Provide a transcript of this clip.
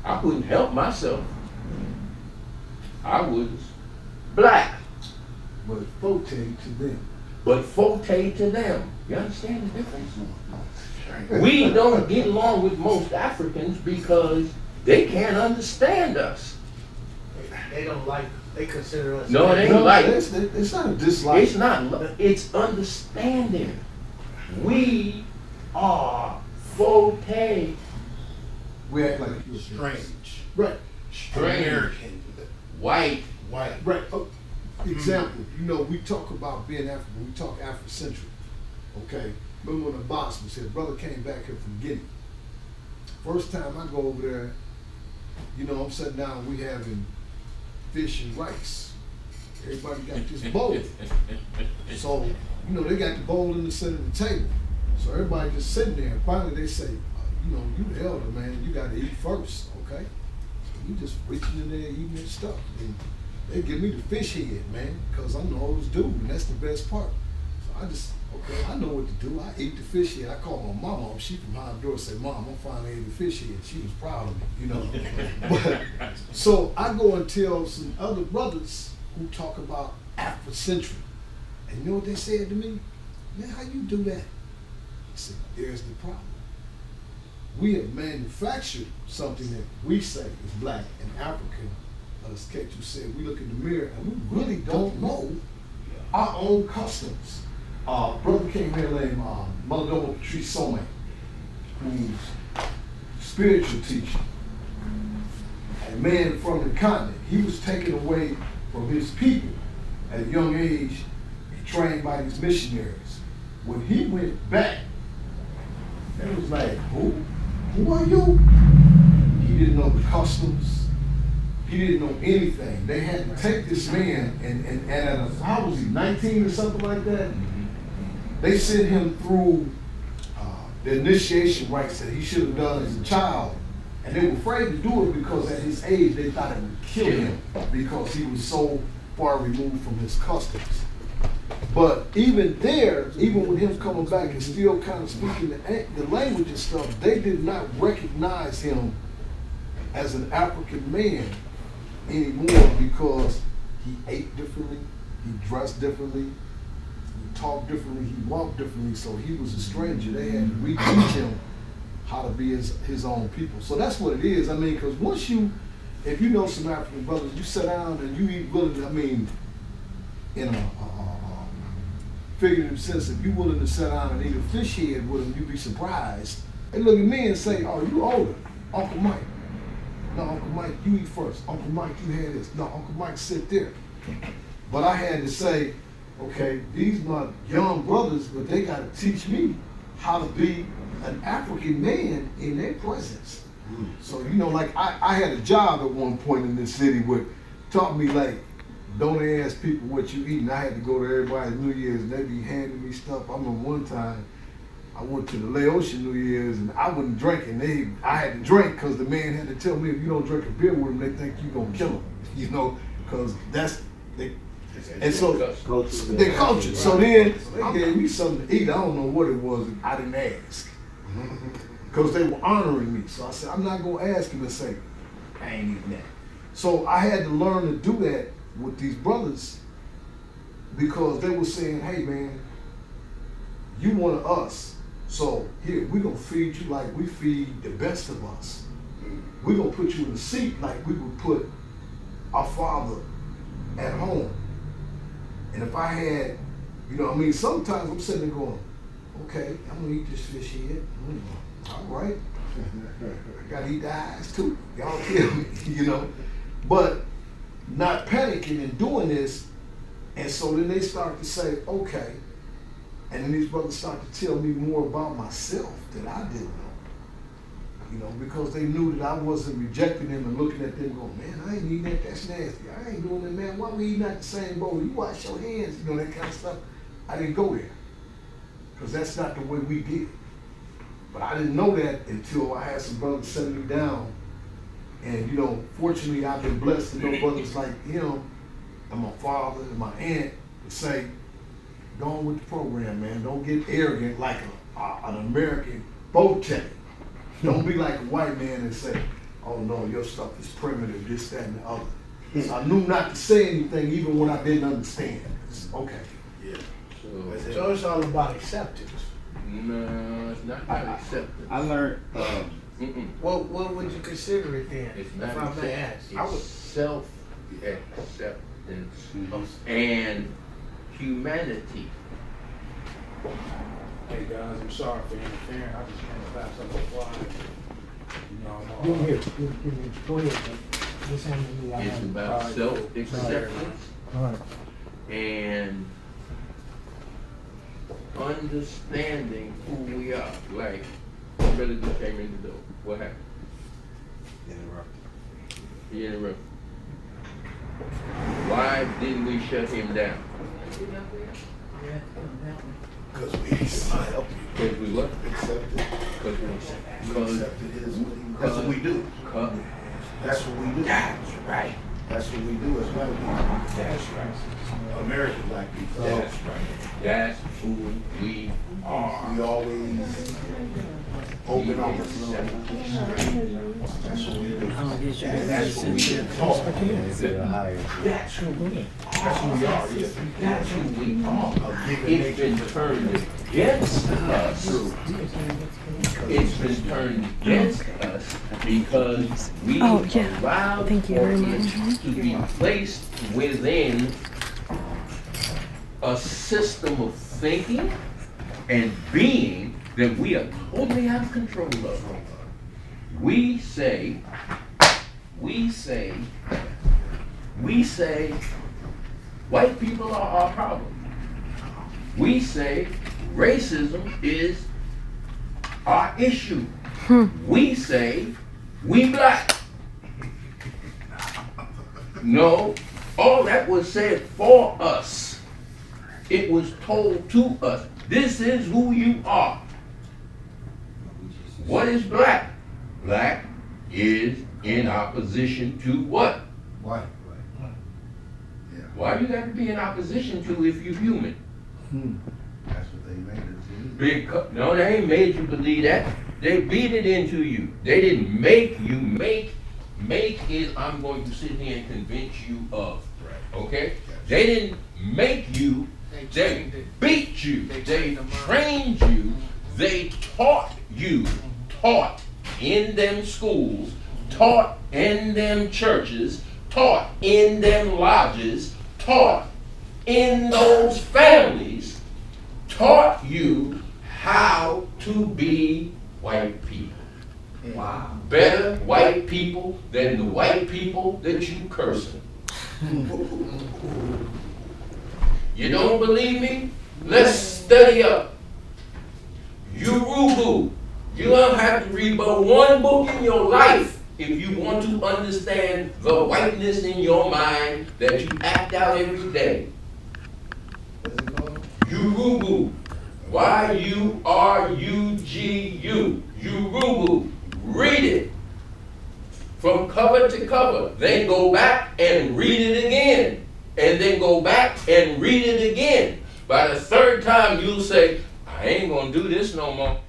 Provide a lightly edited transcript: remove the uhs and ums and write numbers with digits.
I couldn't help myself. I was black. But forte to them. But forte to them. You understand the difference? We don't get along with most Africans because they can't understand us. They don't like, they consider us. No, it ain't like. It's not a dislike. It's not, it's understanding. We are forte. We act like you're Strange. Right. Strange. American. White. White. Right. Example, you know, we talk about being African, we talk Afrocentric. Okay? Remember when the boss was here, brother came back here from Guinea. First time I go over there, you know, I'm sitting down, we having fish and rice. Everybody got this bowl. So, you know, they got the bowl in the center of the table. So everybody just sitting there, and finally they say, you know, you the elder, man, you gotta eat first, okay? So we just reaching in there eating this stuff. And they give me the fish head, man, because I'm the oldest dude, and that's the best part. So I just, okay, I know what to do. I eat the fish head. I call my mama up. She from Honduras. Say, Mom, I'm finally ate the fish head. She was proud of me, you know. But, so I go and tell some other brothers who talk about Afrocentric. And you know what they said to me? Man, how you do that? I said, there's the problem. We have manufactured something that we say is black and African. As Ketu said, we look in the mirror and we really don't know our own customs. Brother came here named Oladuwa Patrice Some, who's spiritual teacher, a man from the continent. He was taken away from his people at a young age, trained by these missionaries. When he went back, it was like, who are you? He didn't know the customs. He didn't know anything. They had to take this man and at how was he, 19 or something like that? They sent him through the initiation rites that he should have done as a child. And they were afraid to do it because at his age they thought it would kill him because he was so far removed from his customs. But even there, even with him coming back and still kind of speaking the language and stuff, they did not recognize him as an African man anymore because he ate differently, he dressed differently, he talked differently, he walked differently, so he was a stranger. They had to reteach him how to be his own people. So that's what it is. I mean, because once if you know some African brothers, you sit down and you eat willing, I mean, in a figurative sense, if you're willing to sit down and eat a fish head with them, you'd be surprised. They look at me and say, oh, you older, Uncle Mike. No, Uncle Mike, you eat first. Uncle Mike, you had this. No, Uncle Mike, sit there. But I had to say, okay, these my young brothers, but they got to teach me how to be an African man in their presence. So, you know, like I had a job at one point in this city where taught me like, don't ask people what you eat. And I had to go to everybody's New Year's and they be handing me stuff. I remember one time, I went to the Laotian New Year's and I wasn't drinking. I had to drink because the man had to tell me if you don't drink a beer with them, they think you're going to kill them, you know, because and so they culture. So then they gave me something to eat. I don't know what it was. I didn't ask because they were honoring me. So I said, I'm not going to ask him and say, I ain't eating that. So I had to learn to do that with these brothers because they were saying, hey man, you one of us. So here, we're gonna feed you like we feed the best of us. We're gonna put you in a seat like we would put our father at home. And if I had, you know, I mean, sometimes I'm sitting there going, okay, I'm gonna eat this fish here. All right. I gotta eat the eyes too. Y'all kill me, you know. But not panicking and doing this. And so then they start to say, okay. And then these brothers start to tell me more about myself that I didn't know. You know, because they knew that I wasn't rejecting them and looking at them going, man, I ain't eating that, that's nasty. I ain't doing that, man. Why we eating out the same bowl? You wash your hands, you know, that kind of stuff. I didn't go there. Because that's not the way we did it. But I didn't know that until I had some brothers setting me down. And, you know, fortunately, I've been blessed to know brothers like him and my father and my aunt to say, go on with the program, man. Don't get arrogant like an American boat check. Don't be like a white man and say, oh no, your stuff is primitive, this, that, and the other. So I knew not to say anything even when I didn't understand. Okay. Yeah. So, So it's all about acceptance. no, it's not about acceptance. I learned, What would you consider it then? It's not if I may ask. acceptance. It's self-acceptance and humanity. hey guys, I'm sorry for interfering. I just came about something fly. You know, I'm Give all, me here. Give me. Go ahead. Just hand me. It's about self-acceptance All right. and understanding who we are. Like, brother just came in the door. What happened? He interrupted. Why didn't we shut him down? Because we help you. Because we what? Accept it. Because Accept it is what he, that's what we do. That's what we do. That's right. That's what we do as black people. That's right. American black people. That's right. That's who we are. We always open arms. That's what we do. That's what we do. Talk. That's who we are. That's who we are. It's been turned against us. It's been turned against us because we allowed Thank you very for much. it to be placed within a system of thinking and being that we are totally out of control of. We say, white people are our problem. We say racism is our issue. We say we black. No, all that was said for us. It was told to us. This is who you are. What is black? Black is in opposition to what? White. Why you got to be in opposition to if you're human? That's what they made us do. Because, no, they ain't made you believe that. They beat it into you. They didn't make you. Make is I'm going to sit here and convince you of. Okay? They didn't make you. They beat you. They trained you. They taught you. Taught in them schools. Taught in them churches. Taught in them lodges. Taught in those families. Taught you how to be white people. Wow. Better white people than the white people that you cursing. You don't believe me? Let's study up. Urubu. You don't have to read but one book in your life if you want to understand the whiteness in your mind that you act out every day. Urubu. Y-U-R-U-G-U. Urubu. Read it from cover to cover. Then go back and read it again. And then go back and read it again. By the third time, you'll say, I ain't going to do this no more.